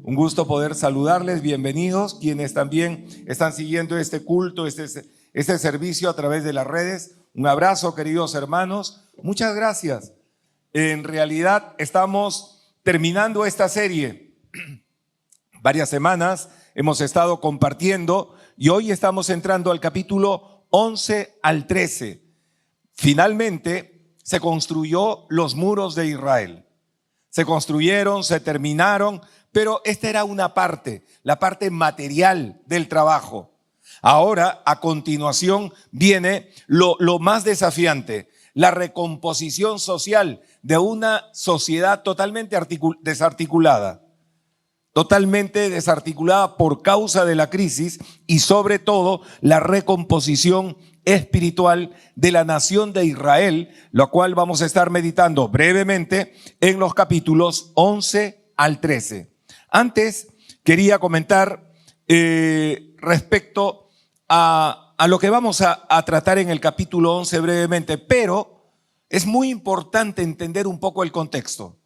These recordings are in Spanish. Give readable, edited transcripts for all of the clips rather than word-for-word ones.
Un gusto poder saludarles, bienvenidos quienes también están siguiendo este culto, este servicio a través de las redes. Un abrazo, queridos hermanos, muchas gracias. En realidad estamos terminando esta serie. Varias semanas hemos estado compartiendo y hoy estamos entrando al capítulo 11 al 13. Finalmente se construyó los muros de Israel. Se construyeron, se terminaron, pero esta era una parte, la parte material del trabajo. Ahora, a continuación, viene lo más desafiante, la recomposición social de una sociedad totalmente desarticulada por causa de la crisis y sobre todo la recomposición espiritual de la nación de Israel, lo cual vamos a estar meditando brevemente en los capítulos 11 al 13. Antes quería comentar respecto a lo que vamos a tratar en el capítulo 11 brevemente, pero es muy importante entender un poco el contexto.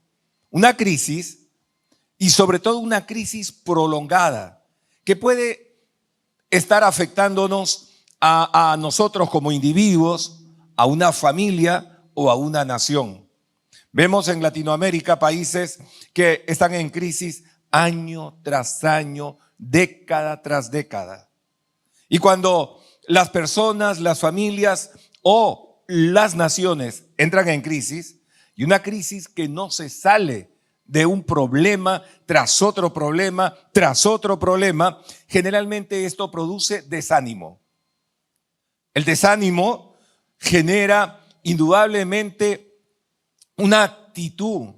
Una crisis, y sobre todo una crisis prolongada, que puede estar afectándonos a nosotros como individuos, a una familia o a una nación. Vemos en Latinoamérica países que están en crisis año tras año, década tras década. Y cuando las personas, las familias o las naciones entran en crisis, y una crisis que no se sale de un problema tras otro problema, tras otro problema, generalmente esto produce desánimo. El desánimo genera indudablemente una actitud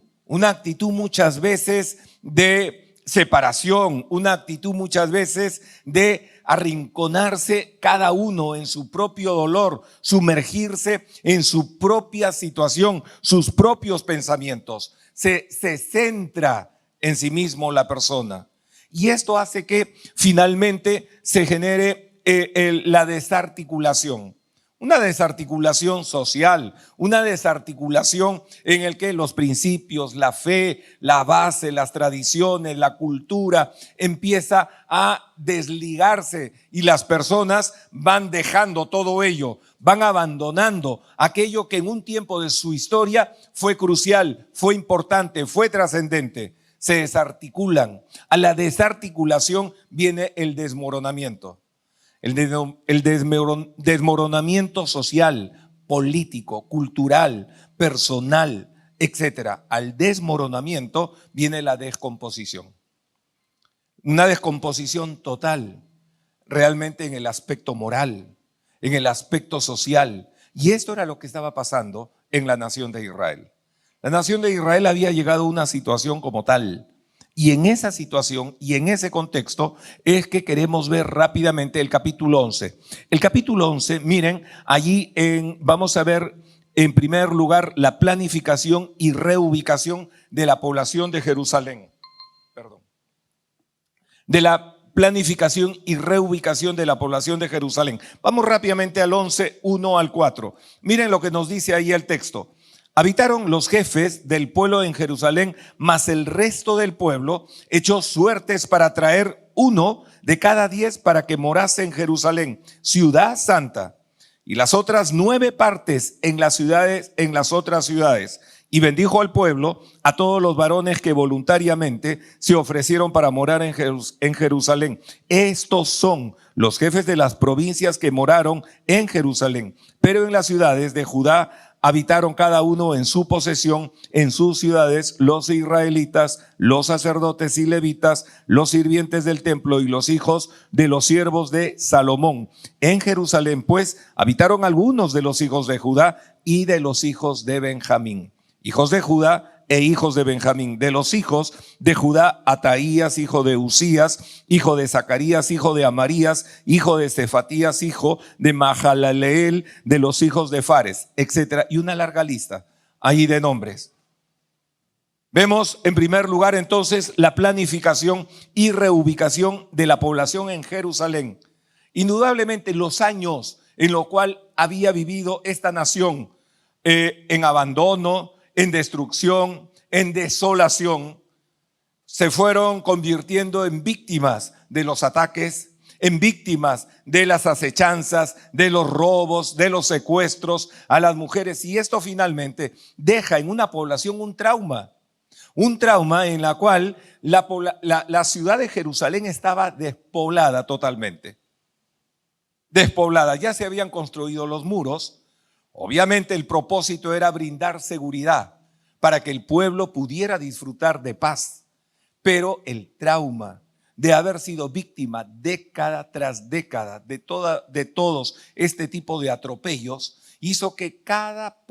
muchas veces de separación, una actitud muchas veces de arrinconarse cada uno en su propio dolor, sumergirse en su propia situación, sus propios pensamientos. Se centra en sí mismo la persona. Y esto hace que finalmente se genere la desarticulación. Una desarticulación social, una desarticulación en el que los principios, la fe, la base, las tradiciones, la cultura empieza a desligarse y las personas van dejando todo ello, van abandonando aquello que en un tiempo de su historia fue crucial, fue importante, fue trascendente. Se desarticulan. A la desarticulación viene el desmoronamiento. El desmoronamiento social, político, cultural, personal, etcétera. Al desmoronamiento viene la descomposición. Una descomposición total, realmente en el aspecto moral, en el aspecto social. Y esto era lo que estaba pasando en la nación de Israel. La nación de Israel había llegado a una situación como tal. Y en esa situación y en ese contexto es que queremos ver rápidamente el capítulo 11. El capítulo 11, miren, allí vamos a ver en primer lugar la planificación y reubicación de la población de Jerusalén. De la planificación y reubicación de la población de Jerusalén. Vamos rápidamente al 11, 1 al 4. Miren lo que nos dice ahí el texto. Habitaron los jefes del pueblo en Jerusalén, mas el resto del pueblo echó suertes para traer 1 de cada 10 para que morase en Jerusalén, ciudad santa, y las otras 9 partes en las otras ciudades. Y bendijo al pueblo a todos los varones que voluntariamente se ofrecieron para morar en Jerusalén. Estos son los jefes de las provincias que moraron en Jerusalén, pero en las ciudades de Judá habitaron cada uno en su posesión, en sus ciudades, los israelitas, los sacerdotes y levitas, los sirvientes del templo y los hijos de los siervos de Salomón. En Jerusalén, pues, habitaron algunos de los hijos de Judá y de los hijos de Benjamín. Hijos de Judá e hijos de Benjamín. De los hijos de Judá, Ataías, hijo de Usías, hijo de Zacarías, hijo de Amarías, hijo de Cefatías, hijo de Mahalaleel, de los hijos de Fares, etcétera. Y una larga lista ahí de nombres. Vemos en primer lugar entonces la planificación y reubicación de la población en Jerusalén. Indudablemente los años en los cuales había vivido esta nación en abandono, en destrucción, en desolación, se fueron convirtiendo en víctimas de los ataques, en víctimas de las acechanzas, de los robos, de los secuestros a las mujeres. Y esto finalmente deja en una población un trauma en la cual la ciudad de Jerusalén estaba despoblada totalmente. Despoblada, ya se habían construido los muros. Obviamente el propósito era brindar seguridad para que el pueblo pudiera disfrutar de paz. Pero el trauma de haber sido víctima década tras década de todos este tipo de atropellos hizo que cada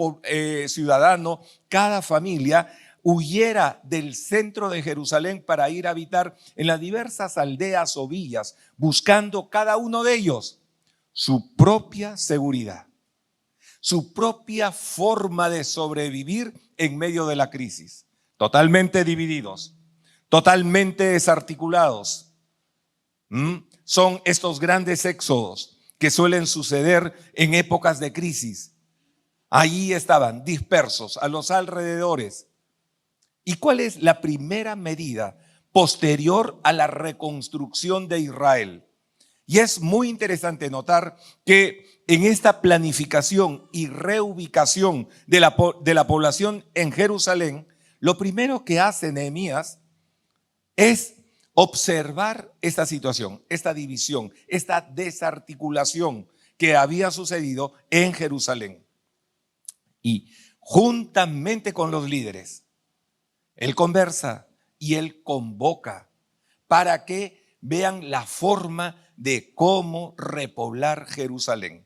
ciudadano, cada familia huyera del centro de Jerusalén para ir a habitar en las diversas aldeas o villas, buscando cada uno de ellos su propia seguridad, su propia forma de sobrevivir en medio de la crisis. Totalmente divididos, totalmente desarticulados. Son estos grandes éxodos que suelen suceder en épocas de crisis. Allí estaban dispersos a los alrededores. ¿Y cuál es la primera medida posterior a la reconstrucción de Israel? Y es muy interesante notar que en esta planificación y reubicación de la población en Jerusalén, lo primero que hace Nehemías es observar esta situación, esta división, esta desarticulación que había sucedido en Jerusalén. Y juntamente con los líderes, él conversa y él convoca para que vean la forma de cómo repoblar Jerusalén.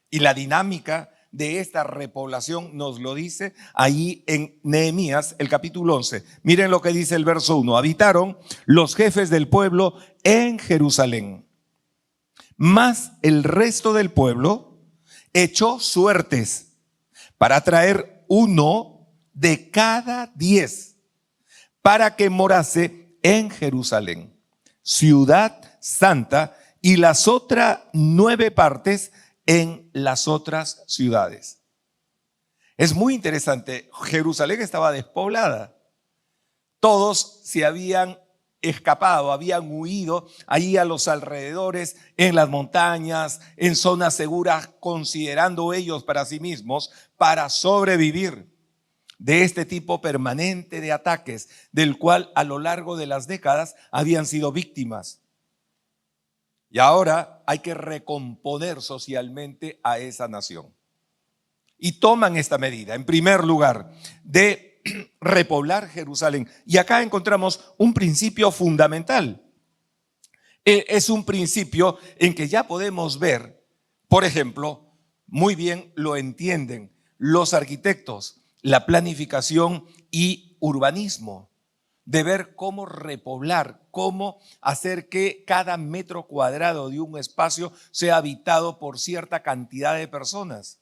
Y la dinámica de esta repoblación nos lo dice ahí en Nehemías, el capítulo 11. Miren lo que dice el verso 1. Habitaron los jefes del pueblo en Jerusalén, mas el resto del pueblo echó suertes para traer uno de cada 10 para que morase en Jerusalén, ciudad santa, y las otras 9 partes en las otras ciudades. Es muy interesante, Jerusalén estaba despoblada. Todos se habían escapado, habían huido allí a los alrededores, en las montañas, en zonas seguras, considerando ellos para sí mismos, para sobrevivir de este tipo permanente de ataques, del cual a lo largo de las décadas habían sido víctimas. Y ahora hay que recomponer socialmente a esa nación. Y toman esta medida, en primer lugar, de repoblar Jerusalén. Y acá encontramos un principio fundamental. Es un principio en que ya podemos ver, por ejemplo, muy bien lo entienden los arquitectos, la planificación y urbanismo, de ver cómo repoblar, cómo hacer que cada metro cuadrado de un espacio sea habitado por cierta cantidad de personas.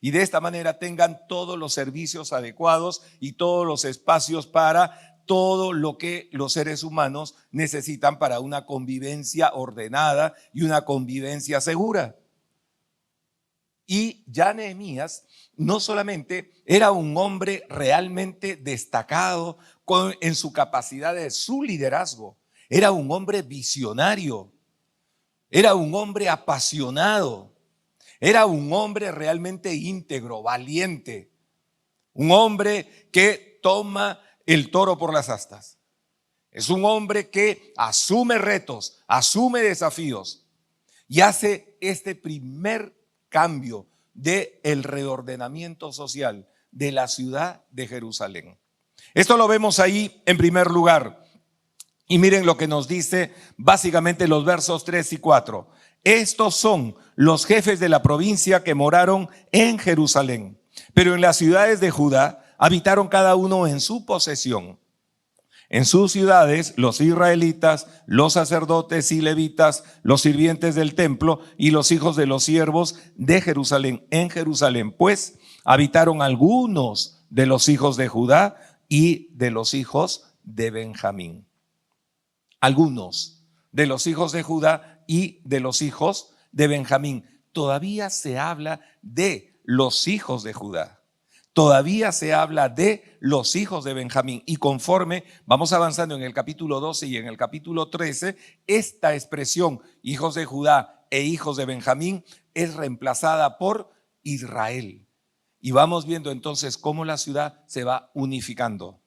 Y de esta manera tengan todos los servicios adecuados y todos los espacios para todo lo que los seres humanos necesitan para una convivencia ordenada y una convivencia segura. Y ya Nehemías no solamente era un hombre realmente destacado en su capacidad de su liderazgo, era un hombre visionario, era un hombre apasionado, era un hombre realmente íntegro, valiente, un hombre que toma el toro por las astas. Es un hombre que asume retos, asume desafíos y hace este primer cambio del reordenamiento social de la ciudad de Jerusalén. Esto lo vemos ahí en primer lugar. Y miren lo que nos dice básicamente los versos 3 y 4. Estos son los jefes de la provincia que moraron en Jerusalén, pero en las ciudades de Judá habitaron cada uno en su posesión. En sus ciudades, los israelitas, los sacerdotes y levitas, los sirvientes del templo y los hijos de los siervos de Jerusalén, en Jerusalén, pues habitaron algunos de los hijos de Judá y de los hijos de Benjamín. Algunos de los hijos de Judá y de los hijos de Benjamín. Todavía se habla de los hijos de Judá. todavía se habla de los hijos de Benjamín. Y conforme vamos avanzando en el capítulo 12 y en el capítulo 13, esta expresión, hijos de Judá e hijos de Benjamín, es reemplazada por Israel. Y vamos viendo entonces cómo la ciudad se va unificando,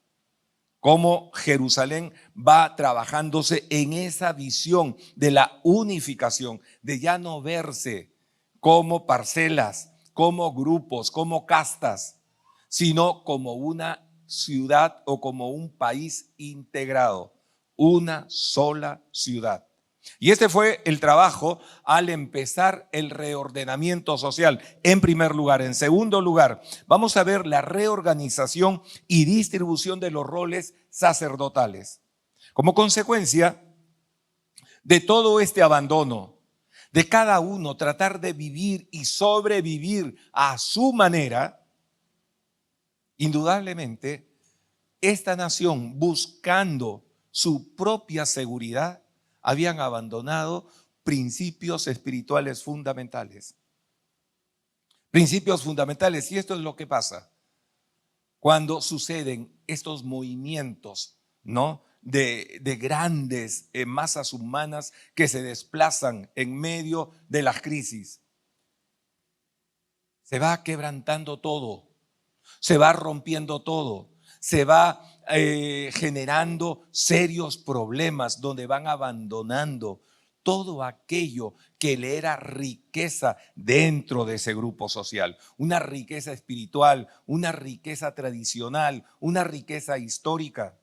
cómo Jerusalén va trabajándose en esa visión de la unificación, de ya no verse como parcelas, como grupos, como castas, sino como una ciudad o como un país integrado, una sola ciudad. Y este fue el trabajo al empezar el reordenamiento social, en primer lugar. En segundo lugar, vamos a ver la reorganización y distribución de los roles sacerdotales. Como consecuencia de todo este abandono, de cada uno tratar de vivir y sobrevivir a su manera, indudablemente, esta nación, buscando su propia seguridad, habían abandonado principios espirituales fundamentales. Principios fundamentales. Y esto es lo que pasa cuando suceden estos movimientos, ¿no?, de grandes masas humanas que se desplazan en medio de las crisis. Se va quebrantando todo, se va rompiendo todo, se va generando serios problemas donde van abandonando todo aquello que le era riqueza dentro de ese grupo social, una riqueza espiritual, una riqueza tradicional, una riqueza histórica.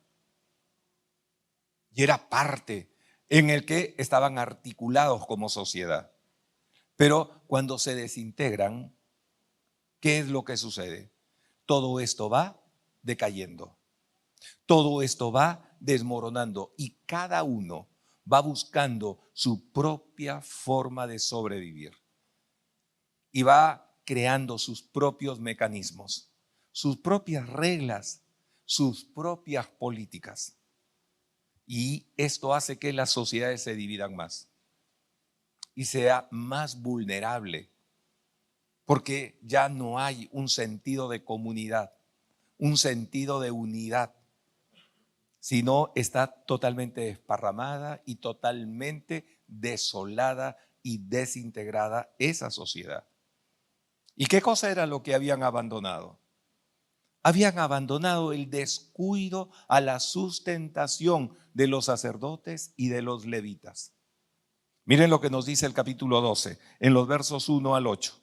Y era parte en el que estaban articulados como sociedad. Pero cuando se desintegran, ¿qué es lo que sucede? Todo esto va decayendo. Todo esto va desmoronando y cada uno va buscando su propia forma de sobrevivir y va creando sus propios mecanismos, sus propias reglas, sus propias políticas. Y esto hace que las sociedades se dividan más y sea más vulnerable, porque ya no hay un sentido de comunidad, un sentido de unidad, sino está totalmente desparramada y totalmente desolada y desintegrada esa sociedad. ¿Y qué cosa era lo que habían abandonado? Habían abandonado el descuido a la sustentación de los sacerdotes y de los levitas. Miren lo que nos dice el capítulo 12, en los versos 1 al 8.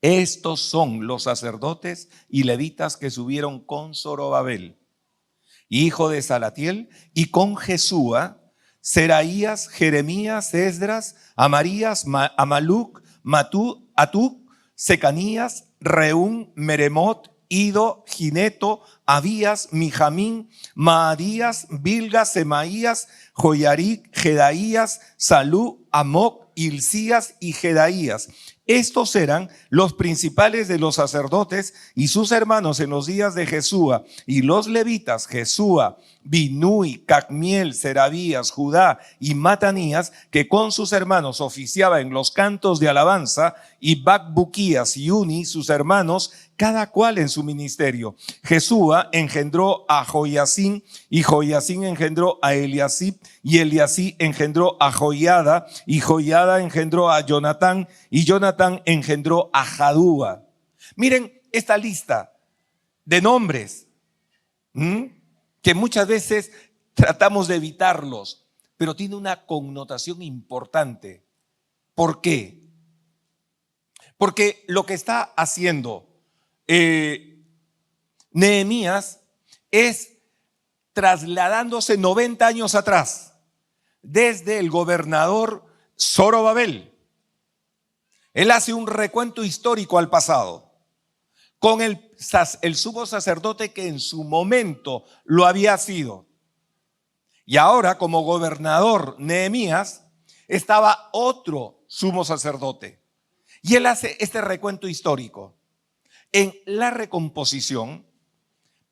Estos son los sacerdotes y levitas que subieron con Zorobabel, hijo de Salatiel, y con Jesúa, Seraías, Jeremías, Esdras, Amarías, Amaluc, Atú, Secanías, Reún, Meremot, Ido, Gineto, Abías, Mijamín, Maadías, Bilga, Semaías, Joyaric, Jedaías, Salú, Amoc, Hilcías y Jedaías. Estos eran los principales de los sacerdotes y sus hermanos en los días de Jesúa, y los levitas, Jesúa, Binui, Cadmiel, Serabías, Judá y Matanías, que con sus hermanos oficiaba en los cantos de alabanza, y Bacbuquías y Uni, sus hermanos, cada cual en su ministerio. Jesúa engendró a Joiacín, y Joiacín engendró a Eliasib, y Eliasib engendró a Joiada, y Joiada engendró a Jonatán, y Jonatán engendró a Jadúa. Miren esta lista de nombres que muchas veces tratamos de evitarlos, pero tiene una connotación importante. ¿Por qué? Porque lo que está haciendo Nehemías es trasladándose 90 años atrás, desde el gobernador Zorobabel. Él hace un recuento histórico al pasado, con el sumo sacerdote que en su momento lo había sido. Y ahora, como gobernador Nehemías, estaba otro sumo sacerdote. Y él hace este recuento histórico en la recomposición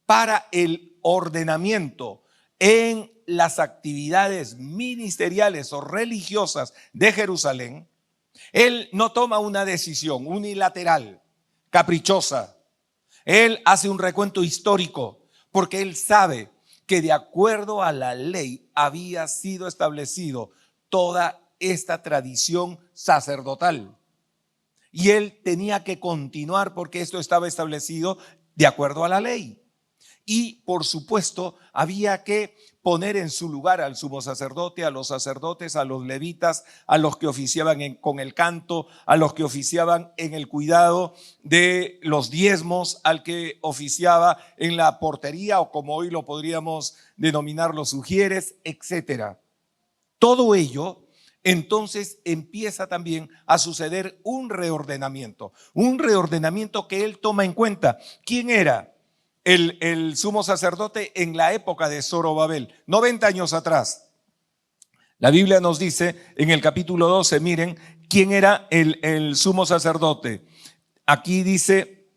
para el ordenamiento en las actividades ministeriales o religiosas de Jerusalén. Él no toma una decisión unilateral, caprichosa. Él hace un recuento histórico porque él sabe que de acuerdo a la ley había sido establecido toda esta tradición sacerdotal. Y él tenía que continuar porque esto estaba establecido de acuerdo a la ley. Y por supuesto había que poner en su lugar al sumo sacerdote, a los sacerdotes, a los levitas, a los que oficiaban con el canto, a los que oficiaban en el cuidado de los diezmos, al que oficiaba en la portería o como hoy lo podríamos denominar los sugieres, etcétera. Todo ello entonces empieza también a suceder un reordenamiento que él toma en cuenta. ¿Quién era el sumo sacerdote en la época de Zorobabel? 90 años atrás. La Biblia nos dice en el capítulo 12, miren, ¿quién era el sumo sacerdote? Aquí dice,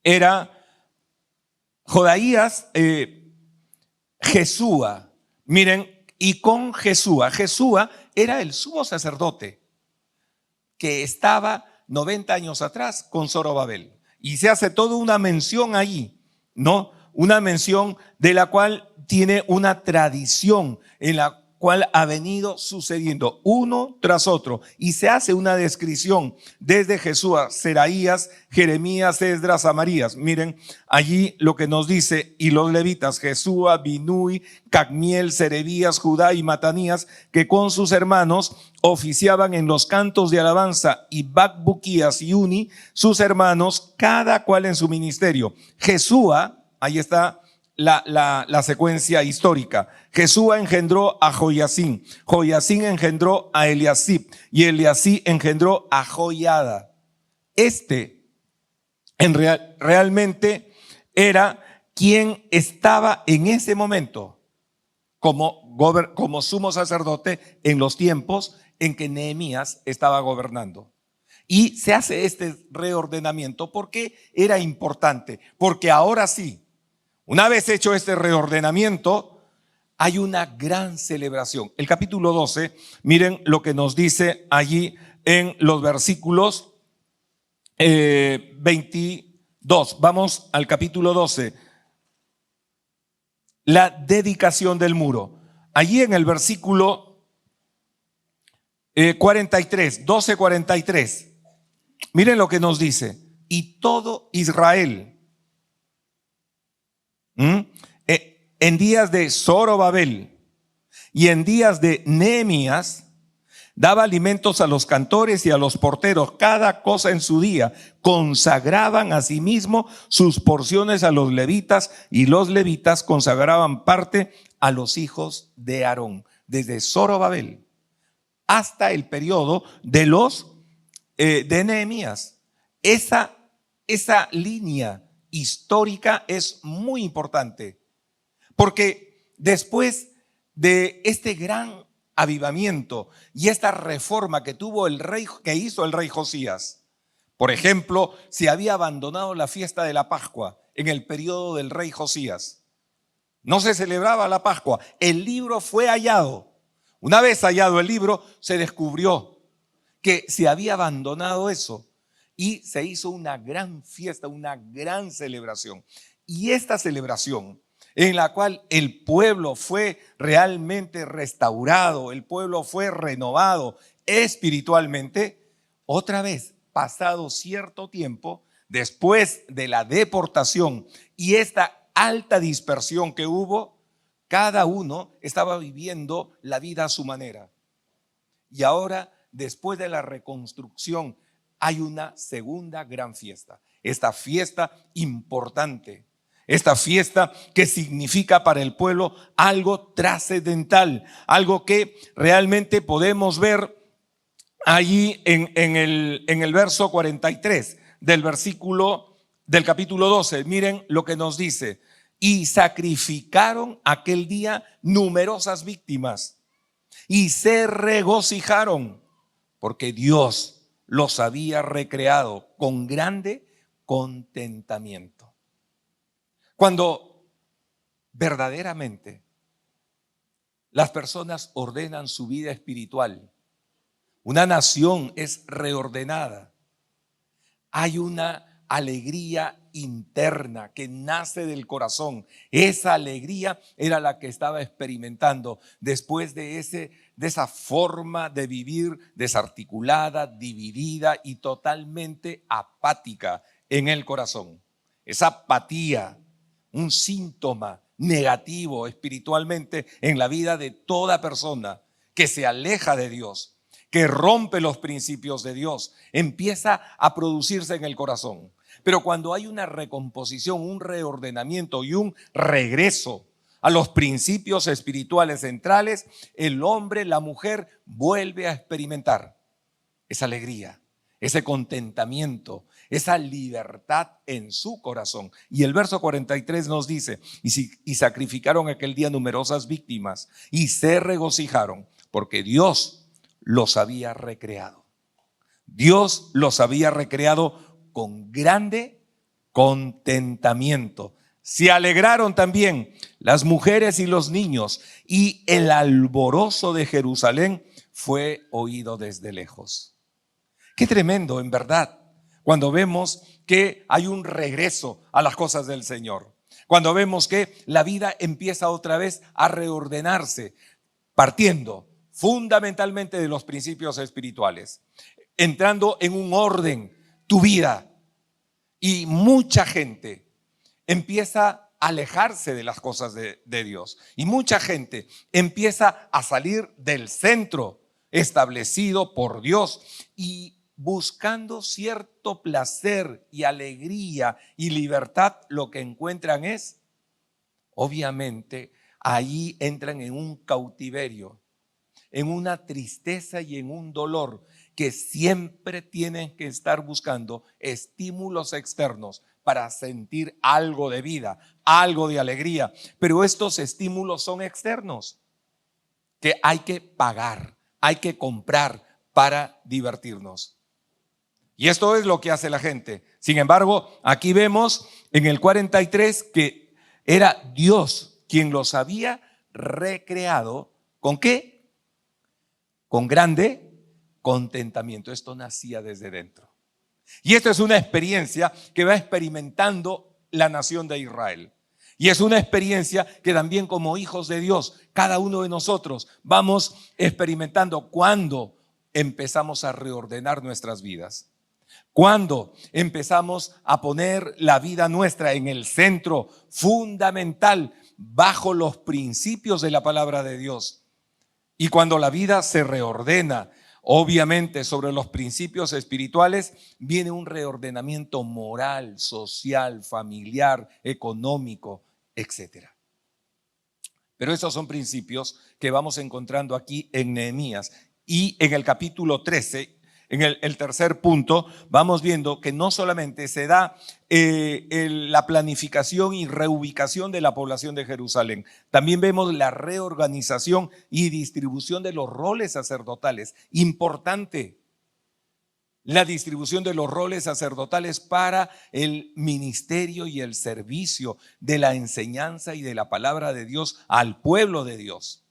era Jodaías, Jesúa. Miren, y con Jesúa era el sumo sacerdote que estaba 90 años atrás con Zorobabel. Y se hace toda una mención ahí, ¿no? Una mención de la cual tiene una tradición en la cual ha venido sucediendo uno tras otro. Y se hace una descripción desde Jesúa, Seraías, Jeremías, Esdras, Amarías. Miren allí lo que nos dice, y los levitas, Jesúa, Binui, Cadmiel, Serebías, Judá y Matanías, que con sus hermanos oficiaban en los cantos de alabanza, y Bacbuquías y Uni, sus hermanos, cada cual en su ministerio. Jesúa, ahí está la secuencia histórica. Jesúa engendró a Joyacín, Joyacín engendró a Eliasib y Eliasib engendró a Joiada. Realmente era quien estaba en ese momento como sumo sacerdote en los tiempos en que Nehemías estaba gobernando. Y se hace este reordenamiento porque era importante, porque ahora sí, una vez hecho este reordenamiento, hay una gran celebración. El capítulo 12, miren lo que nos dice allí en los versículos 22. Vamos al capítulo 12. La dedicación del muro. Allí en el versículo 43, 12:43. Miren lo que nos dice. Y todo Israel, en días de Zorobabel y en días de Nehemías, daba alimentos a los cantores y a los porteros, cada cosa en su día. Consagraban asimismo sus porciones a los levitas, y los levitas consagraban parte a los hijos de Aarón, desde Zorobabel hasta el periodo de de Nehemías. Esa línea histórica es muy importante, porque después de este gran avivamiento y esta reforma que hizo el rey Josías, por ejemplo, se había abandonado la fiesta de la Pascua en el periodo del rey Josías. No se celebraba la Pascua. El libro fue hallado. Una vez hallado el libro, se descubrió que se había abandonado eso. Y se hizo una gran fiesta, una gran celebración. Y esta celebración, en la cual el pueblo fue realmente restaurado, el pueblo fue renovado espiritualmente, otra vez, pasado cierto tiempo, después de la deportación y esta alta dispersión que hubo, cada uno estaba viviendo la vida a su manera. Y ahora, después de la reconstrucción, hay una segunda gran fiesta. Esta fiesta importante, esta fiesta que significa para el pueblo algo trascendental, algo que realmente podemos ver allí en el verso 43 del capítulo 12. Miren lo que nos dice. Y sacrificaron aquel día numerosas víctimas y se regocijaron porque Dios los había recreado con grande contentamiento. Cuando verdaderamente las personas ordenan su vida espiritual, una nación es reordenada, hay una alegría interna que nace del corazón. Esa alegría era la que estaba experimentando después de esa forma de vivir desarticulada, dividida y totalmente apática en el corazón. Esa apatía, un síntoma negativo espiritualmente en la vida de toda persona que se aleja de Dios, que rompe los principios de Dios, empieza a producirse en el corazón. Pero cuando hay una recomposición, un reordenamiento y un regreso a los principios espirituales centrales, el hombre, la mujer vuelve a experimentar esa alegría, ese contentamiento, esa libertad en su corazón. Y el verso 43 nos dice, y sacrificaron aquel día numerosas víctimas y se regocijaron porque Dios los había recreado. Dios los había recreado con grande contentamiento. Se alegraron también las mujeres y los niños, y el alborozo de Jerusalén fue oído desde lejos. Qué tremendo, en verdad, cuando vemos que hay un regreso a las cosas del Señor. Cuando vemos que la vida empieza otra vez a reordenarse, partiendo fundamentalmente de los principios espirituales, entrando en un orden tu vida. Y mucha gente empieza a alejarse de las cosas de Dios. Y mucha gente empieza a salir del centro establecido por Dios y buscando cierto placer y alegría y libertad, lo que encuentran es, obviamente, ahí entran en un cautiverio, en una tristeza y en un dolor que siempre tienen que estar buscando estímulos externos para sentir algo de vida, algo de alegría. Pero estos estímulos son externos, que hay que pagar, hay que comprar para divertirnos. Y esto es lo que hace la gente. Sin embargo, aquí vemos en el 43 que era Dios quien los había recreado. ¿Con qué? Con grande contentamiento. Esto nacía desde dentro. Y esta es una experiencia que va experimentando la nación de Israel. Y es una experiencia que también como hijos de Dios, cada uno de nosotros vamos experimentando cuando empezamos a reordenar nuestras vidas. Cuando empezamos a poner la vida nuestra en el centro fundamental, bajo los principios de la palabra de Dios. Y cuando la vida se reordena, obviamente sobre los principios espirituales, viene un reordenamiento moral, social, familiar, económico, etc. Pero esos son principios que vamos encontrando aquí en Nehemías. Y en el capítulo 13, en el tercer punto, vamos viendo que no solamente se da la planificación y reubicación de la población de Jerusalén, también vemos la reorganización y distribución de los roles sacerdotales. Importante, la distribución de los roles sacerdotales para el ministerio y el servicio de la enseñanza y de la palabra de Dios al pueblo de Dios.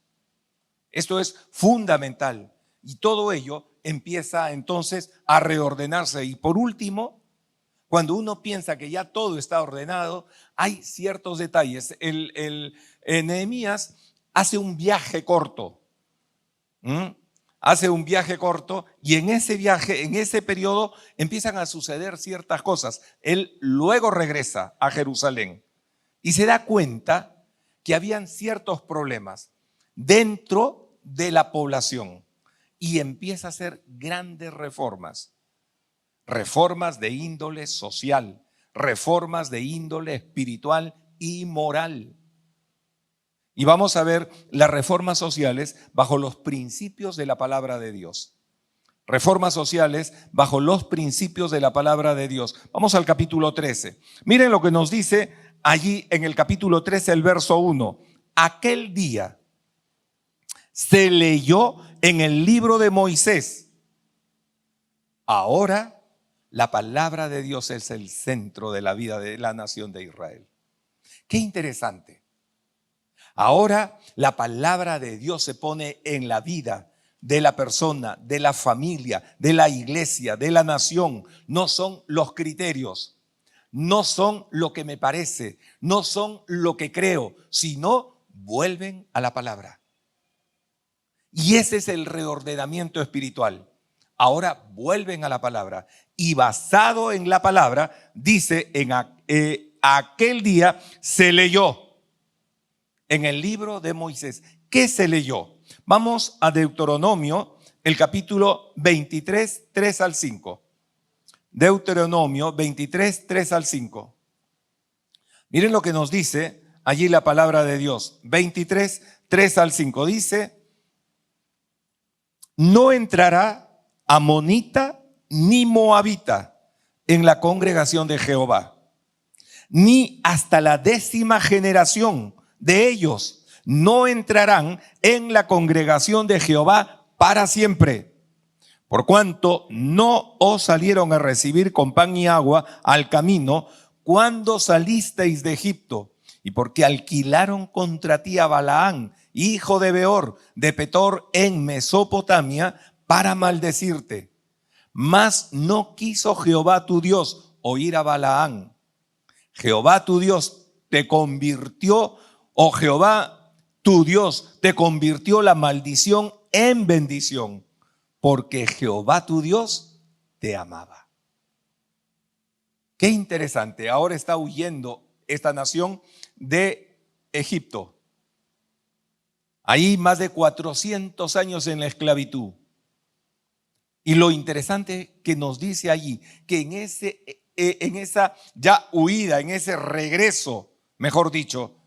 Esto es fundamental y todo ello empieza entonces a reordenarse. Y por último, cuando uno piensa que ya todo está ordenado, hay ciertos detalles. Nehemías hace un viaje corto. Hace un viaje corto y en ese viaje, en ese periodo, empiezan a suceder ciertas cosas. Él luego regresa a Jerusalén y se da cuenta que habían ciertos problemas dentro de la población. Y empieza a hacer grandes reformas. Reformas de índole social, reformas de índole espiritual y moral. Y vamos a ver las reformas sociales bajo los principios de la palabra de Dios. Reformas sociales bajo los principios de la palabra de Dios. Vamos al capítulo 13. Miren lo que nos dice allí en el capítulo 13, el verso 1. Aquel día se leyó en el libro de Moisés. Ahora la palabra de Dios es el centro de la vida de la nación de Israel. Qué interesante. Ahora la palabra de Dios se pone en la vida de la persona, de la familia, de la iglesia, de la nación. No son los criterios, no son lo que me parece, no son lo que creo, sino vuelven a la palabra. Y ese es el reordenamiento espiritual. Ahora vuelven a la palabra y basado en la palabra, dice aquel día se leyó en el libro de Moisés. ¿Qué se leyó? Vamos a Deuteronomio, el capítulo 23, 3 al 5. Deuteronomio 23, 3 al 5. Miren lo que nos dice allí la palabra de Dios. 23, 3 al 5. Dice: no entrará amonita ni moabita en la congregación de Jehová, ni hasta la 10ª generación de ellos no entrarán en la congregación de Jehová para siempre, por cuanto no os salieron a recibir con pan y agua al camino cuando salisteis de Egipto, y porque alquilaron contra ti a Balaán, hijo de Beor, de Petor en Mesopotamia, para maldecirte. Mas no quiso Jehová tu Dios oír a Balaán. Jehová tu Dios te convirtió, o Jehová tu Dios te convirtió la maldición en bendición, porque Jehová tu Dios te amaba. Qué interesante. Ahora está huyendo esta nación de Egipto. Ahí más de 400 años en la esclavitud. Y lo interesante que nos dice allí, que en esa ya huida, en ese regreso, mejor dicho,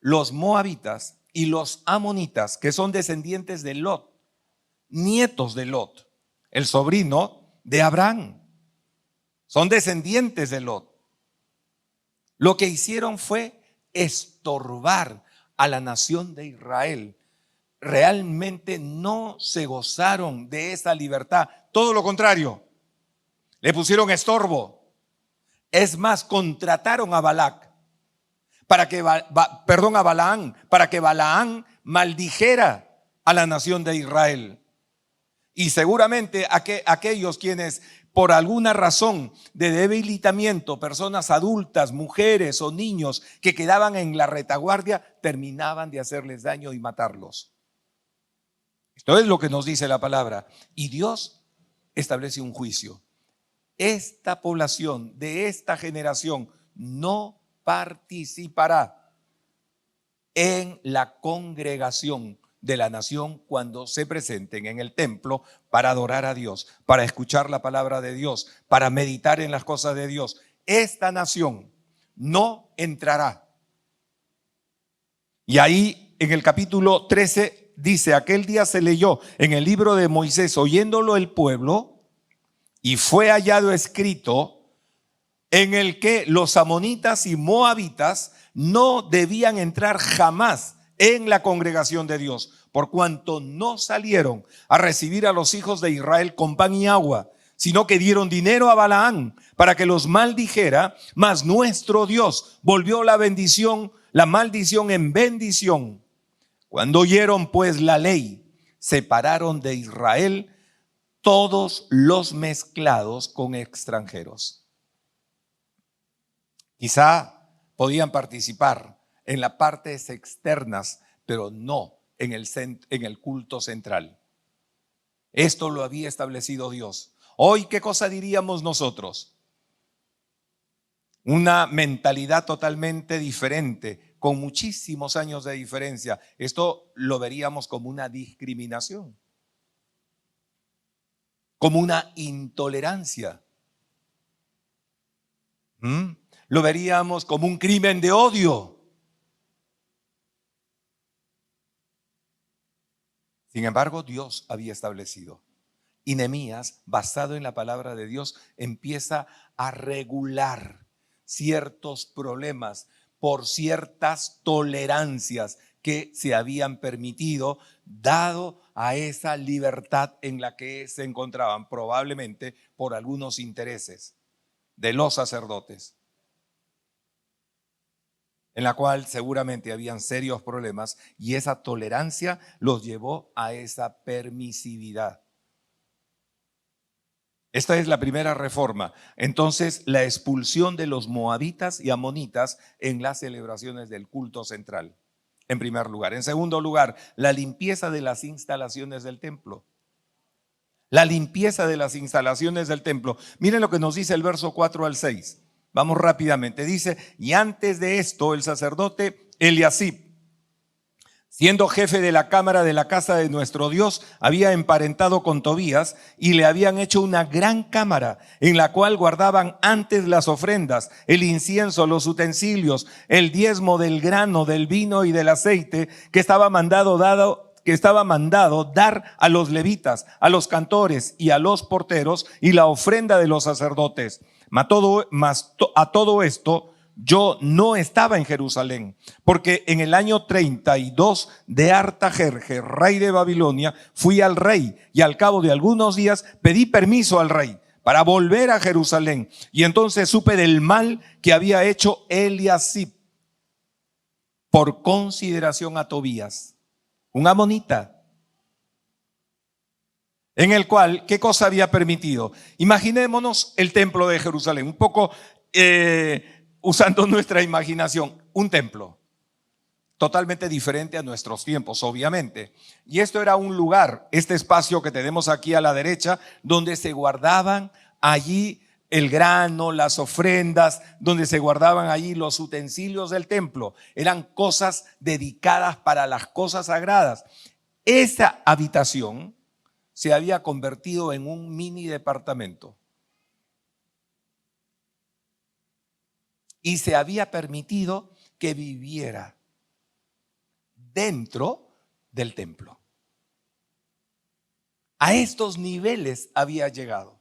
los moabitas y los amonitas, que son descendientes de Lot, nietos de Lot, el sobrino de Abraham, son descendientes de Lot. Lo que hicieron fue estorbar a la nación de Israel. Realmente no se gozaron de esa libertad. Todo lo contrario, le pusieron estorbo. Es más, contrataron a Balac a Balaán, para que Balaán maldijera a la nación de Israel. Y seguramente aquellos quienes por alguna razón de debilitamiento, personas adultas, mujeres o niños que quedaban en la retaguardia, terminaban de hacerles daño y matarlos. Esto es lo que nos dice la palabra. Y Dios establece un juicio. Esta población de esta generación no participará en la congregación de la nación cuando se presenten en el templo para adorar a Dios, para escuchar la palabra de Dios, para meditar en las cosas de Dios. Esta nación no entrará. Y ahí en el capítulo 13 dice: aquel día se leyó en el libro de Moisés, oyéndolo el pueblo, y fue hallado escrito en el que los amonitas y moabitas no debían entrar jamás en la congregación de Dios, por cuanto no salieron a recibir a los hijos de Israel con pan y agua, sino que dieron dinero a Balaán para que los maldijera, mas nuestro Dios volvió la maldición en bendición. Cuando oyeron pues la ley, separaron de Israel todos los mezclados con extranjeros. Quizá podían participar en las partes externas, pero no en el culto central. Esto lo había establecido Dios. Hoy, ¿qué cosa diríamos nosotros? Una mentalidad totalmente diferente, con muchísimos años de diferencia. Esto lo veríamos como una discriminación, como una intolerancia. Lo veríamos como un crimen de odio. Sin embargo, Dios había establecido. Y Nehemías, basado en la palabra de Dios, empieza a regular ciertos problemas por ciertas tolerancias que se habían permitido, dado a esa libertad en la que se encontraban, probablemente por algunos intereses de los sacerdotes, en la cual seguramente habían serios problemas, y esa tolerancia los llevó a esa permisividad. Esta es la primera reforma. Entonces, la expulsión de los moabitas y amonitas en las celebraciones del culto central, en primer lugar. En segundo lugar, la limpieza de las instalaciones del templo. La limpieza de las instalaciones del templo. Miren lo que nos dice el verso 4 al 6. Vamos rápidamente. Dice, y antes de esto, el sacerdote Eliasib, siendo jefe de la cámara de la casa de nuestro Dios, había emparentado con Tobías y le habían hecho una gran cámara en la cual guardaban antes las ofrendas, el incienso, los utensilios, el diezmo del grano, del vino y del aceite que estaba mandado dar a los levitas, a los cantores y a los porteros y la ofrenda de los sacerdotes. A todo esto yo no estaba en Jerusalén, porque en el año 32 de Artajerje, rey de Babilonia, fui al rey y al cabo de algunos días pedí permiso al rey para volver a Jerusalén. Y entonces supe del mal que había hecho Eliasib por consideración a Tobías, un amonita, en el cual, ¿qué cosa había permitido? Imaginémonos el templo de Jerusalén, un poco usando nuestra imaginación, un templo totalmente diferente a nuestros tiempos, obviamente. Y esto era un lugar, este espacio que tenemos aquí a la derecha, donde se guardaban allí el grano, las ofrendas, donde se guardaban allí los utensilios del templo. Eran cosas dedicadas para las cosas sagradas. Esa habitación se había convertido en un mini departamento. Y se había permitido que viviera dentro del templo. A estos niveles había llegado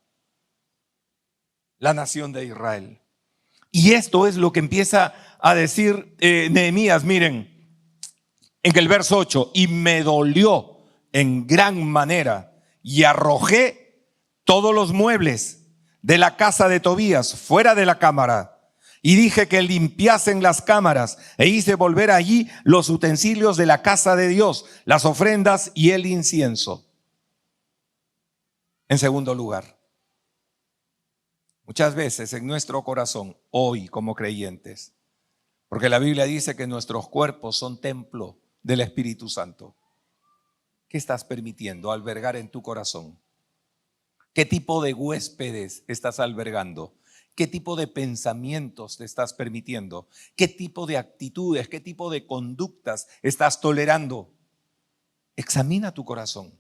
la nación de Israel. Y esto es lo que empieza a decir Nehemías. Miren, en el verso 8, y me dolió en gran manera y arrojé todos los muebles de la casa de Tobías fuera de la cámara. Y dije que limpiasen las cámaras e hice volver allí los utensilios de la casa de Dios, las ofrendas y el incienso. En segundo lugar, muchas veces en nuestro corazón, hoy como creyentes, porque la Biblia dice que nuestros cuerpos son templo del Espíritu Santo. ¿Qué estás permitiendo albergar en tu corazón? ¿Qué tipo de huéspedes estás albergando? ¿Qué tipo de pensamientos te estás permitiendo? ¿Qué tipo de actitudes, qué tipo de conductas estás tolerando? Examina tu corazón.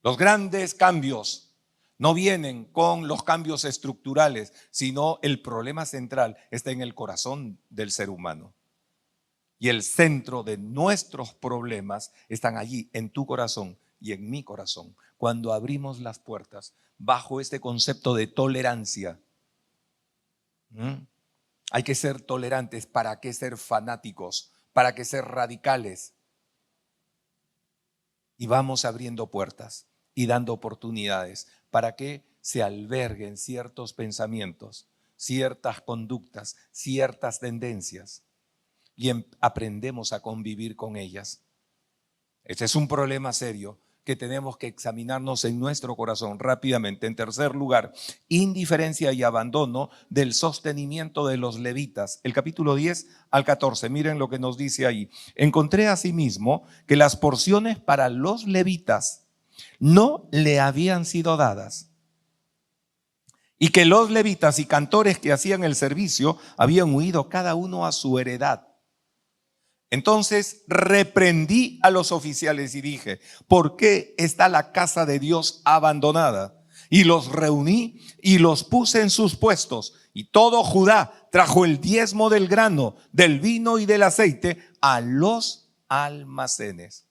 Los grandes cambios no vienen con los cambios estructurales, sino el problema central está en el corazón del ser humano. Y el centro de nuestros problemas están allí, en tu corazón y en mi corazón. Cuando abrimos las puertas bajo este concepto de tolerancia, hay que ser tolerantes. ¿Para qué ser fanáticos? ¿Para qué ser radicales? Y vamos abriendo puertas y dando oportunidades para que se alberguen ciertos pensamientos, ciertas conductas, ciertas tendencias y aprendemos a convivir con ellas. Este es un problema serio que tenemos que examinarnos en nuestro corazón rápidamente. En tercer lugar, indiferencia y abandono del sostenimiento de los levitas. El capítulo 10 al 14, miren lo que nos dice ahí. Encontré asimismo que las porciones para los levitas no le habían sido dadas y que los levitas y cantores que hacían el servicio habían huido cada uno a su heredad. Entonces reprendí a los oficiales y dije, ¿por qué está la casa de Dios abandonada? Y los reuní y los puse en sus puestos. Y todo Judá trajo el diezmo del grano, del vino y del aceite a los almacenes.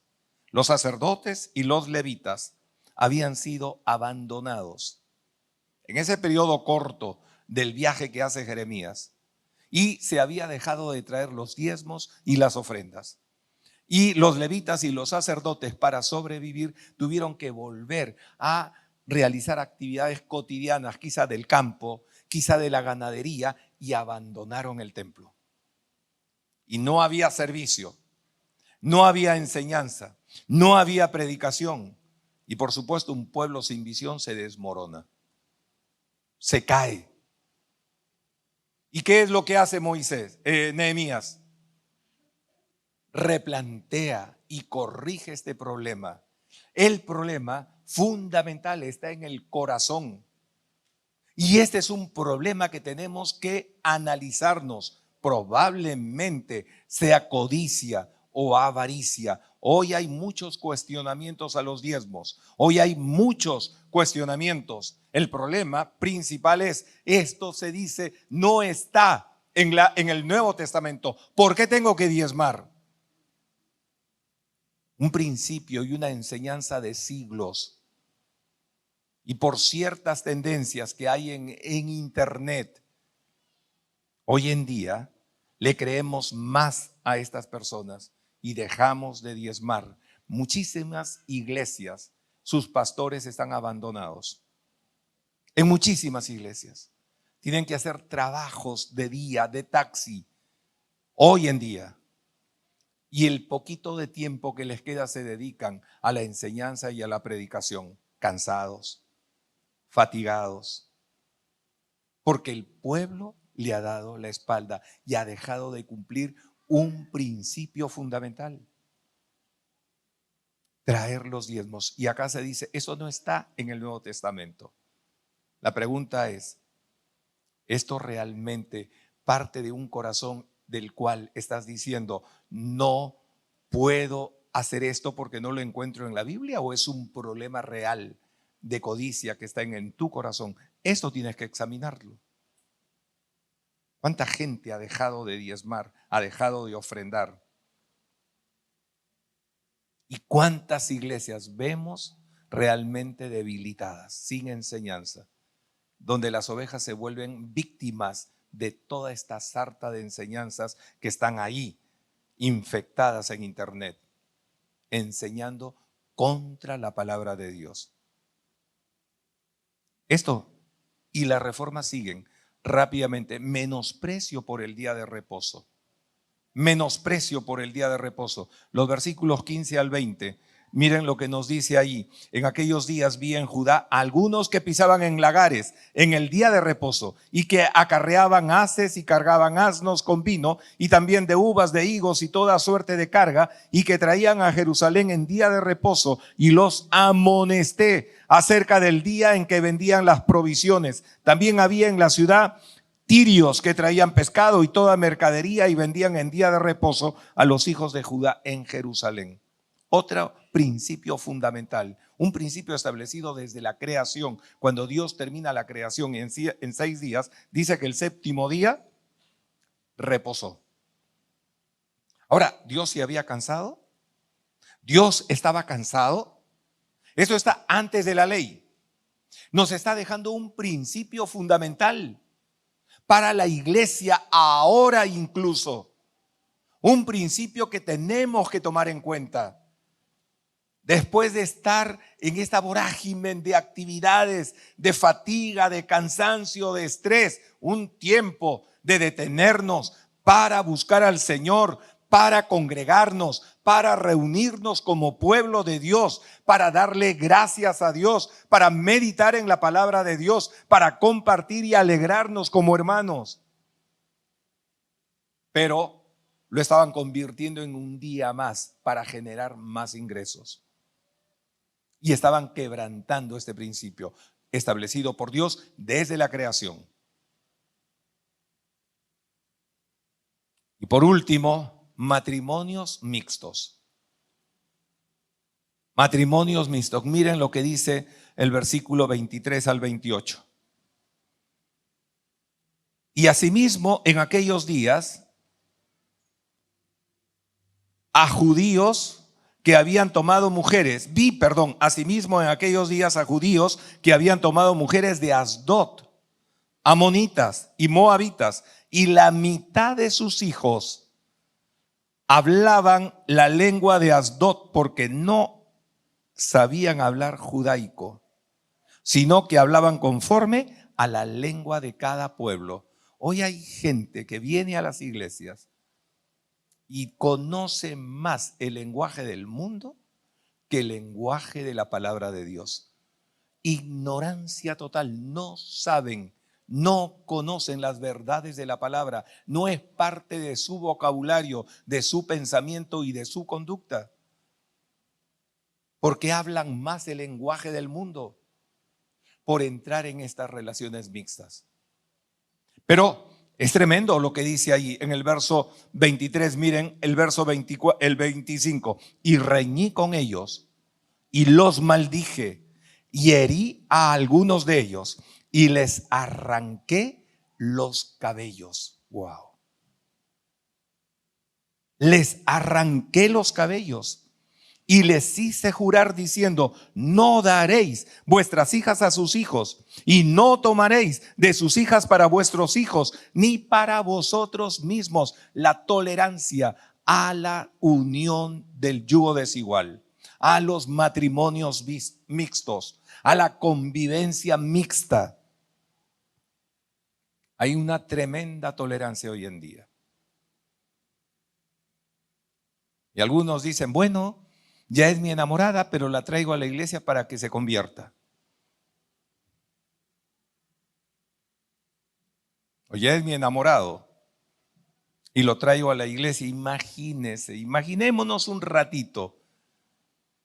Los sacerdotes y los levitas habían sido abandonados en ese periodo corto del viaje que hace Jeremías. Y se había dejado de traer los diezmos y las ofrendas. Y los levitas y los sacerdotes, para sobrevivir, tuvieron que volver a realizar actividades cotidianas, quizá del campo, quizá de la ganadería, y abandonaron el templo. Y no había servicio, no había enseñanza, no había predicación. Y por supuesto, un pueblo sin visión se desmorona. se cae. ¿Y qué es lo que hace Nehemías? Replantea y corrige este problema. El problema fundamental está en el corazón. Y este es un problema que tenemos que analizarnos. Probablemente sea codicia o avaricia. Hoy hay muchos cuestionamientos a los diezmos. Hoy hay muchos cuestionamientos. El problema principal es, esto se dice, no está en el Nuevo Testamento. ¿Por qué tengo que diezmar? Un principio y una enseñanza de siglos. Y por ciertas tendencias que hay en internet, hoy en día le creemos más a estas personas y dejamos de diezmar. Muchísimas iglesias, sus pastores están abandonados. En muchísimas iglesias tienen que hacer trabajos de día, de taxi, hoy en día. Y el poquito de tiempo que les queda se dedican a la enseñanza y a la predicación, cansados, fatigados, porque el pueblo le ha dado la espalda y ha dejado de cumplir un principio fundamental: traer los diezmos. Y acá se dice, eso no está en el Nuevo Testamento. La pregunta es, ¿esto realmente parte de un corazón del cual estás diciendo, no puedo hacer esto porque no lo encuentro en la Biblia, o es un problema real de codicia que está en tu corazón? Esto tienes que examinarlo. ¿Cuánta gente ha dejado de diezmar, ha dejado de ofrendar? ¿Y cuántas iglesias vemos realmente debilitadas, sin enseñanza, donde las ovejas se vuelven víctimas de toda esta sarta de enseñanzas que están ahí, infectadas en internet, enseñando contra la palabra de Dios? Esto y la reforma siguen rápidamente. Menosprecio por el día de reposo. Menosprecio por el día de reposo. Los versículos 15 al 20. Miren lo que nos dice ahí. En aquellos días vi en Judá algunos que pisaban en lagares en el día de reposo y que acarreaban haces y cargaban asnos con vino y también de uvas, de higos y toda suerte de carga, y que traían a Jerusalén en día de reposo, y los amonesté acerca del día en que vendían las provisiones. También había en la ciudad tirios que traían pescado y toda mercadería y vendían en día de reposo a los hijos de Judá en Jerusalén. Otro principio fundamental, un principio establecido desde la creación. Cuando Dios termina la creación en 6 días, dice que el séptimo día reposó. Ahora, ¿Dios se había cansado? ¿Dios estaba cansado? Eso está antes de la ley. Nos está dejando un principio fundamental para la iglesia ahora incluso. Un principio que tenemos que tomar en cuenta. Después de estar en esta vorágine de actividades, de fatiga, de cansancio, de estrés, un tiempo de detenernos para buscar al Señor, para congregarnos, para reunirnos como pueblo de Dios, para darle gracias a Dios, para meditar en la palabra de Dios, para compartir y alegrarnos como hermanos. Pero lo estaban convirtiendo en un día más para generar más ingresos. Y estaban quebrantando este principio establecido por Dios desde la creación. Y por último, matrimonios mixtos. Matrimonios mixtos. Miren lo que dice el versículo 23 al 28. Y asimismo, en aquellos días, a judíos que habían tomado mujeres, asimismo en aquellos días a judíos que habían tomado mujeres de Asdod, amonitas y moabitas, y la mitad de sus hijos hablaban la lengua de Asdod porque no sabían hablar judaico, sino que hablaban conforme a la lengua de cada pueblo. Hoy hay gente que viene a las iglesias y conoce más el lenguaje del mundo que el lenguaje de la palabra de Dios. ignorancia total, no saben, no conocen las verdades de la palabra, no es parte de su vocabulario, de su pensamiento y de su conducta, porque hablan más el lenguaje del mundo por entrar en estas relaciones mixtas. Pero es tremendo lo que dice ahí en el verso 23, miren el verso 24, el 25, y reñí con ellos y los maldije y herí a algunos de ellos y les arranqué los cabellos. Wow. Les arranqué los cabellos y les hice jurar diciendo: no daréis vuestras hijas a sus hijos y no tomaréis de sus hijas para vuestros hijos, ni para vosotros mismos. La tolerancia a la unión del yugo desigual, a los matrimonios mixtos, a la convivencia mixta. Hay una tremenda tolerancia hoy en día. Y algunos dicen: bueno, ya es mi enamorada, pero la traigo a la iglesia para que se convierta. O ya es mi enamorado y lo traigo a la iglesia. Imagínense, imaginémonos un ratito.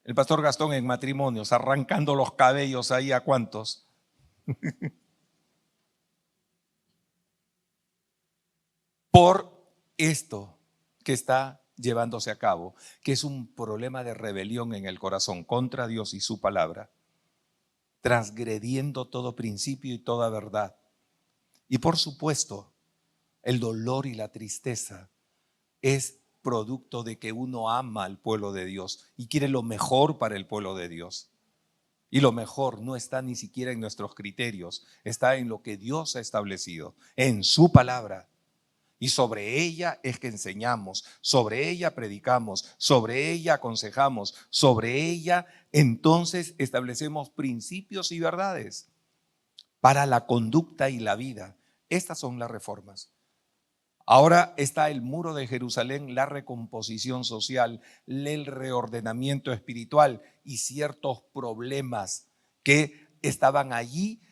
El pastor Gastón en matrimonios, arrancando los cabellos ahí a cuántos. Por esto que está llevándose a cabo, que es un problema de rebelión en el corazón contra Dios y su palabra, transgrediendo todo principio y toda verdad. Y por supuesto, el dolor y la tristeza es producto de que uno ama al pueblo de Dios y quiere lo mejor para el pueblo de Dios. Y lo mejor no está ni siquiera en nuestros criterios, está en lo que Dios ha establecido, en su palabra. Y sobre ella es que enseñamos, sobre ella predicamos, sobre ella aconsejamos, sobre ella entonces establecemos principios y verdades para la conducta y la vida. Estas son las reformas. Ahora está el muro de Jerusalén, la recomposición social, el reordenamiento espiritual y ciertos problemas que estaban allí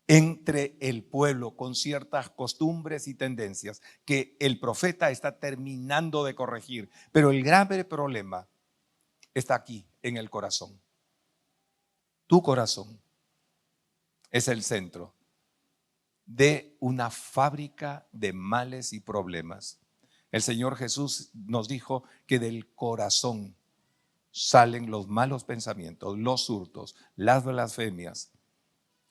entre el pueblo con ciertas costumbres y tendencias que el profeta está terminando de corregir. Pero el grave problema está aquí, en el corazón. Tu corazón es el centro de una fábrica de males y problemas. El Señor Jesús nos dijo que del corazón salen los malos pensamientos, los hurtos, las blasfemias,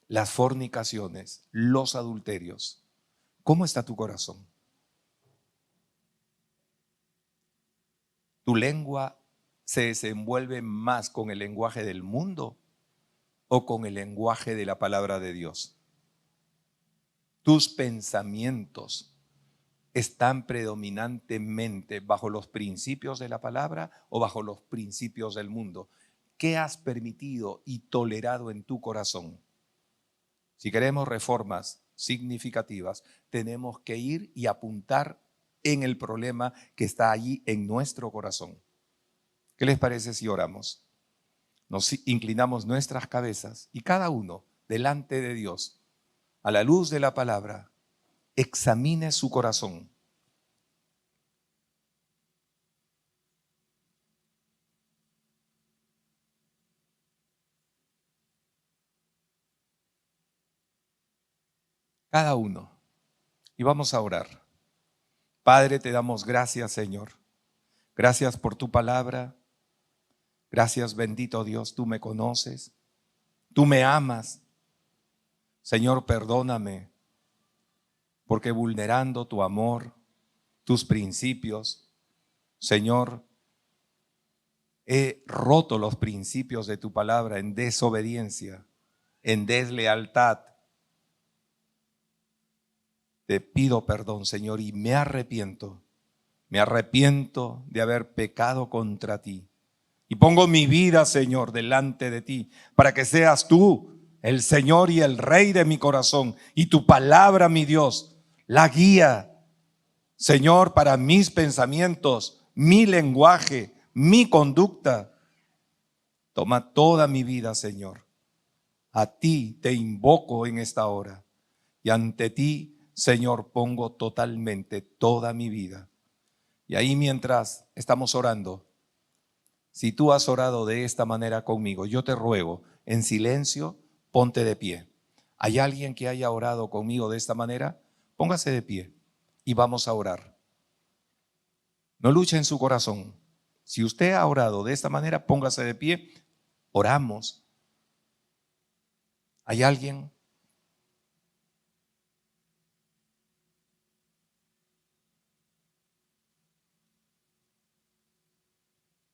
las fornicaciones, los adulterios. ¿Cómo está tu corazón? ¿Tu lengua se desenvuelve más con el lenguaje del mundo o con el lenguaje de la palabra de Dios? ¿Tus pensamientos están predominantemente bajo los principios de la palabra o bajo los principios del mundo? ¿Qué has permitido y tolerado en tu corazón? Si queremos reformas significativas, tenemos que ir y apuntar en el problema que está allí en nuestro corazón. ¿Qué les parece si oramos? Nos inclinamos nuestras cabezas y cada uno delante de Dios, a la luz de la palabra, examine su corazón. Cada uno. Y vamos a orar. Padre, te damos gracias, Señor. Gracias por tu palabra. Gracias, bendito Dios, tú me conoces. Tú me amas. Señor, perdóname, porque vulnerando tu amor, tus principios, Señor, he roto los principios de tu palabra en desobediencia, en deslealtad. Te pido perdón, Señor, y me arrepiento. Me arrepiento de haber pecado contra ti. Y pongo mi vida, Señor, delante de ti, para que seas tú el Señor y el Rey de mi corazón, y tu palabra, mi Dios, la guía, Señor, para mis pensamientos, mi lenguaje, mi conducta. Toma toda mi vida, Señor. A ti te invoco en esta hora y ante ti, Señor, pongo totalmente toda mi vida. Y ahí mientras estamos orando, si tú has orado de esta manera conmigo, yo te ruego, en silencio, ponte de pie. ¿Hay alguien que haya orado conmigo de esta manera? Póngase de pie y vamos a orar. No luche en su corazón. Si usted ha orado de esta manera, póngase de pie. Oramos. ¿Hay alguien?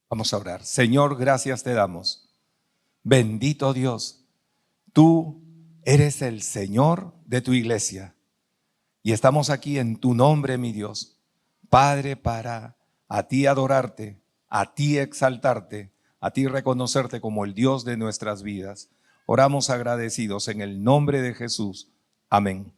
Vamos a orar. Señor, gracias te damos. Bendito Dios, tú eres el Señor de tu iglesia y estamos aquí en tu nombre, mi Dios. Padre, para a ti adorarte, a ti exaltarte, a ti reconocerte como el Dios de nuestras vidas. Oramos agradecidos en el nombre de Jesús. Amén.